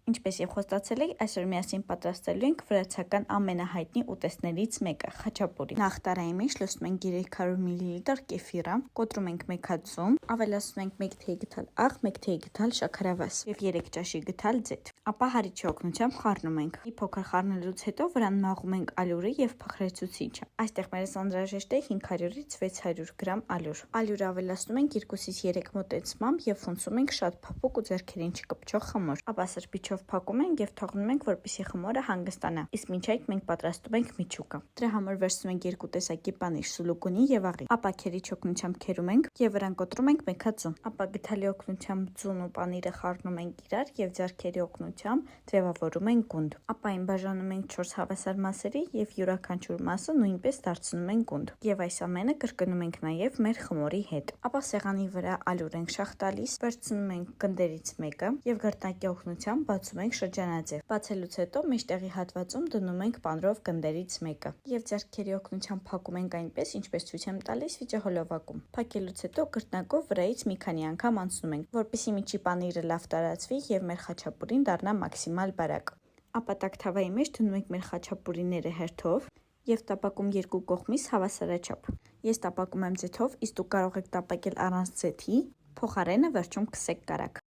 Ինչպես եւ խոստացել էի, այսօր միասին պատրաստելու ենք վրացական ամենահայտնի ուտեստներից մեկը՝ խաչապուրի։ Նախ տարայի մեջ լցնում ենք 300 մլ կեֆիրը, կոտրում ենք 1 հատ ձուն, ավելացնում ենք 1 թեյ գդալ աղ, 1 թեյ գդալ շաքարավազ եւ 3 ճաշի գդալ ձեթ։ Ապա հարիճի օգնությամբ խառնում ենք։ Մի փոքր խառնելուց հետո վրան մաղում ենք ալյուրը եւ փխրեցուցիչը։ Այստեղ մեզ անհրաժեշտ է 500-ից 600 գրամ ալյուր։ Ալյուրը ավելացնում ենք 2-ից 3 մոտեցմամբ եւ ֆունցում ենք շատ փափուկ ու ձեռքերին չկպչող խմոր։ Ապա սրբիչով փակում ենք եւ թողնում ենք, որպեսզի խմորը հանգստանա։ Իսկ մինչ այդ մենք պատրաստում ենք միջուկը։ Դրա համար վերցնում ենք 2 տեսակի պանիր՝ սուլուգունի եւ աղի։ Ապա քերիչ օգնությամբ քերում ենք եւ վրան կոտրում ենք 1 հատ ձուն։ Ապա գդալի օգնությամբ ձուն ու պանիրը խառնում ենք իրար եւ ձեռքերի օգնությամբ ձևավորում ենք գունդ։ Ապա այն բաժանում ենք 4 հավասար մասերի եւ յուրաքանչյուր մասը նույնպես դարձնում ենք գունդ։ Եվ այս ամենը կրկնում ենք նաեւ մեր խմորի հետ։ Ապա սեղանի վրա ալյուր ենք շաղ տալիս, վերցնում ենք գնդերից մեկը եւ գրտնակի օգնությամբ բացում ենք շրջանաձև։ Բացելուց հետո մեջտեղի հատվածում դնում ենք պանրով գնդերից մեկը եւ ձեռքերի օգնությամբ փակում ենք այնպես, ինչպես ցույց եմ տալիս վիճահոլովակում։ Փակելուց հետո գրտնակով վրայից մի քանի անգամ անցնում ենք, որպեսզի միջի պանիրը լավ տարածվի եւ մեր խաչապուրին դառնա մաքսիմալ բարակ։ Ապա տաք թավայի մեջ դնում ենք մեր խաչապուրիները հերթով եւ տապակում երկու կողմից հավասարաչափ։ Ես տապակում եմ ձեթով, իսկ դուք կարող եք տապակել առանց ձեթի, փոխարենը վերջում քսեք կարագ։